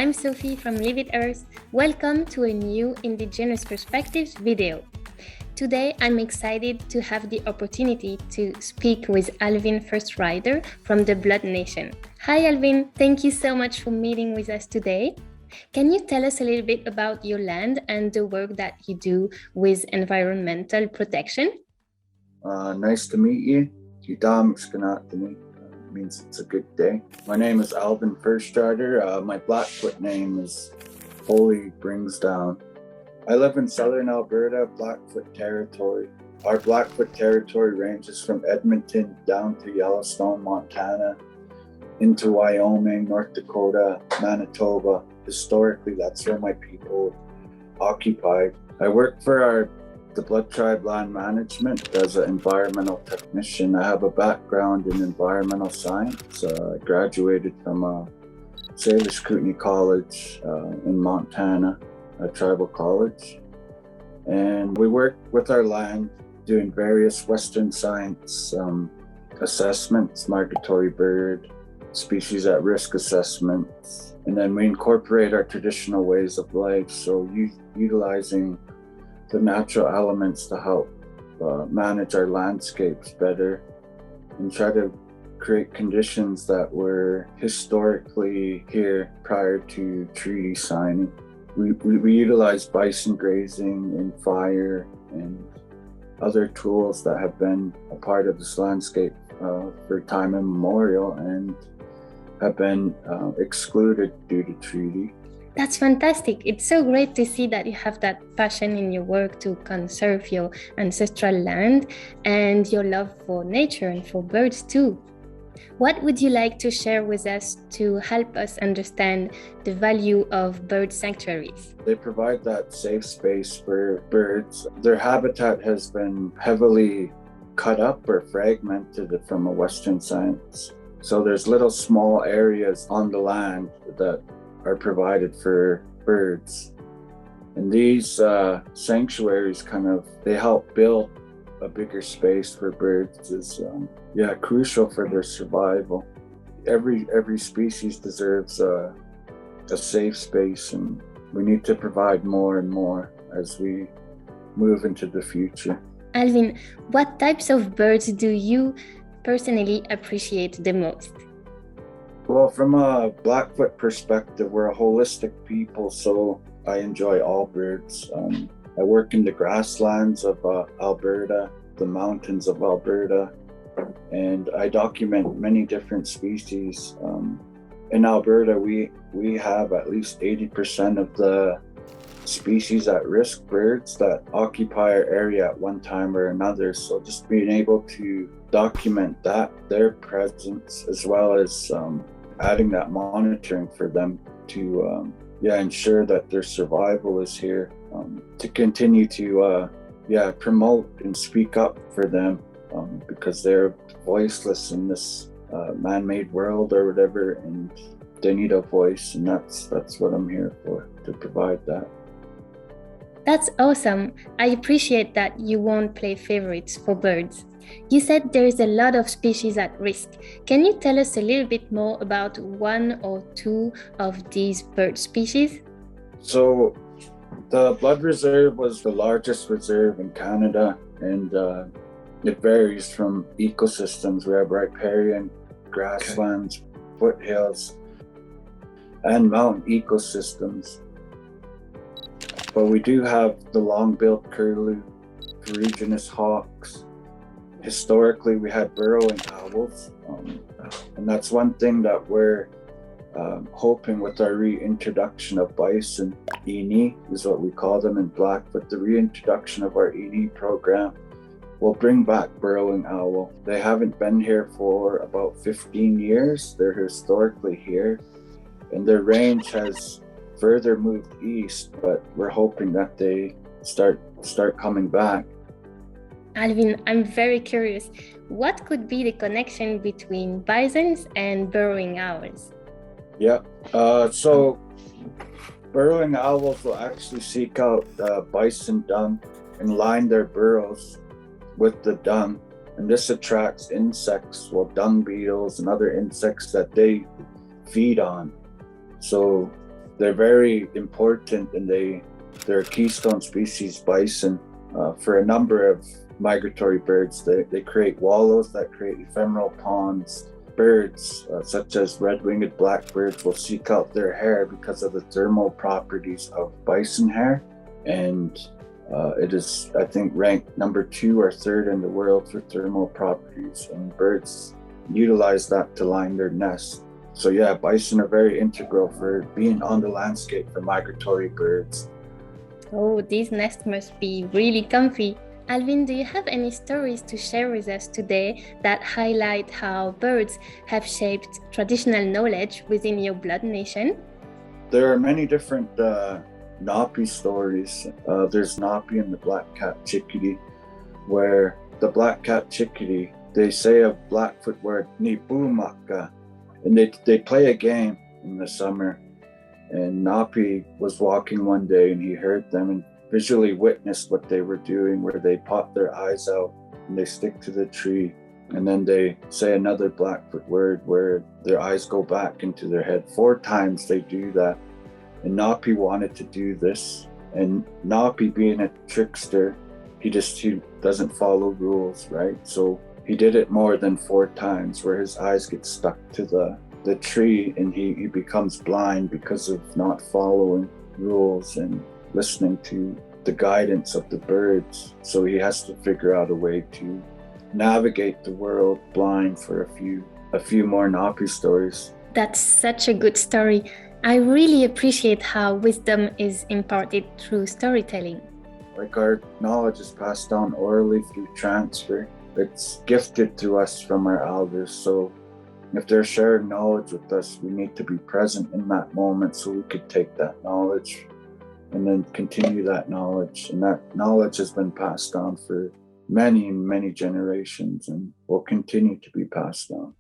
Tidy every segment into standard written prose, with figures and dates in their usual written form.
I'm Sophie from Live It Earth. Welcome to a new Indigenous Perspectives video. Today, I'm excited to have the opportunity to speak with Alvin First Rider from the Blood Nation. Hi Alvin, thank you so much for meeting with us today. Can you tell us a little bit about your land and the work that you do with environmental protection? Nice to meet you. Means it's a good day. My name is Alvin First Rider. My Blackfoot name is Holy Brings Down. I live in southern Alberta, Blackfoot Territory. Our Blackfoot Territory ranges from Edmonton down to Yellowstone, Montana, into Wyoming, North Dakota, Manitoba. Historically, that's where my people occupied. I work for the Blood Tribe Land Management as an environmental technician. I have a background in environmental science. I graduated from Salish Kootenai College in Montana, a tribal college. And we work with our land doing various Western science assessments, migratory bird, species at risk assessments. And then we incorporate our traditional ways of life. So utilizing the natural elements to help manage our landscapes better and try to create conditions that were historically here prior to treaty signing. We utilize bison grazing and fire and other tools that have been a part of this landscape for time immemorial and have been excluded due to treaty. That's fantastic. It's so great to see that you have that passion in your work to conserve your ancestral land and your love for nature and for birds too. What would you like to share with us to help us understand the value of bird sanctuaries? They provide that safe space for birds. Their habitat has been heavily cut up or fragmented from a Western science. So there's little small areas on the land that are provided for birds. And these sanctuaries they help build a bigger space for birds is crucial for their survival. Every species deserves a safe space, and we need to provide more and more as we move into the future. Alvin, what types of birds do you personally appreciate the most? Well, from a Blackfoot perspective, we're a holistic people, so I enjoy all birds. I work in the grasslands of Alberta, the mountains of Alberta, and I document many different species. In Alberta, we have at least 80% of the species at risk birds that occupy our area at one time or another. So just being able to document their presence, as well as adding that monitoring for them to ensure that their survival is here, to continue to promote and speak up for them, because they're voiceless in this man-made world or whatever, and they need a voice, and that's what I'm here for, to provide that. That's awesome. I appreciate that you won't play favorites for birds. You said there's a lot of species at risk. Can you tell us a little bit more about one or two of these bird species? So the Blood Reserve was the largest reserve in Canada, and it varies from ecosystems. We have riparian grasslands, foothills, and mountain ecosystems. But we do have the long-billed curlew, ferruginous hawks. Historically, we had burrowing owls, and that's one thing that we're hoping with our reintroduction of bison. Ini is what we call them in Blackfoot. The reintroduction of our Ini program will bring back burrowing owl. They haven't been here for about 15 years. They're historically here, and their range has further moved east, but we're hoping that they start coming back. Alvin, I'm very curious. What could be the connection between bisons and burrowing owls? So burrowing owls will actually seek out bison dung and line their burrows with the dung, and this attracts insects, dung beetles and other insects that they feed on. So They're very important, and they're a keystone species, bison, for a number of migratory birds. They create wallows that create ephemeral ponds. Birds such as red-winged blackbirds will seek out their hair because of the thermal properties of bison hair, and it is, I think, ranked number 2 or 3rd in the world for thermal properties, and birds utilize that to line their nests. So yeah, bison are very integral for being on the landscape for migratory birds. Oh, this nest must be really comfy. Alvin, do you have any stories to share with us today that highlight how birds have shaped traditional knowledge within your blood nation? There are many different Napi stories. There's Napi and the black cat chickadee, where the black cat chickadee, they say a Blackfoot word, ni bumaka, and they play a game in the summer. And Napi was walking one day and he heard them and visually witnessed what they were doing, where they pop their eyes out and they stick to the tree. And then they say another Blackfoot word where their eyes go back into their head. 4 times they do that. And Napi wanted to do this. And Napi, being a trickster, he doesn't follow rules, right? So he did it more than 4 times, where his eyes get stuck to the tree and he becomes blind because of not following rules and listening to the guidance of the birds. So he has to figure out a way to navigate the world blind for a few more Napi stories. That's such a good story. I really appreciate how wisdom is imparted through storytelling. Like, our knowledge is passed down orally through transfer. It's gifted to us from our elders. So if they're sharing knowledge with us, we need to be present in that moment so we could take that knowledge and then continue that knowledge. And that knowledge has been passed on for many, many generations and will continue to be passed on.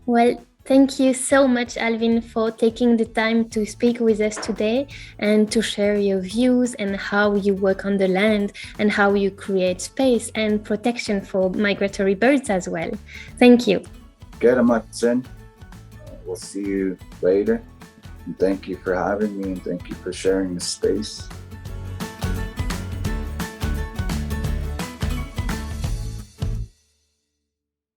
Well, thank you so much, Alvin, for taking the time to speak with us today and to share your views and how you work on the land and how you create space and protection for migratory birds as well. Thank you. Geramatsen. We'll see you later. And thank you for having me, and thank you for sharing the space.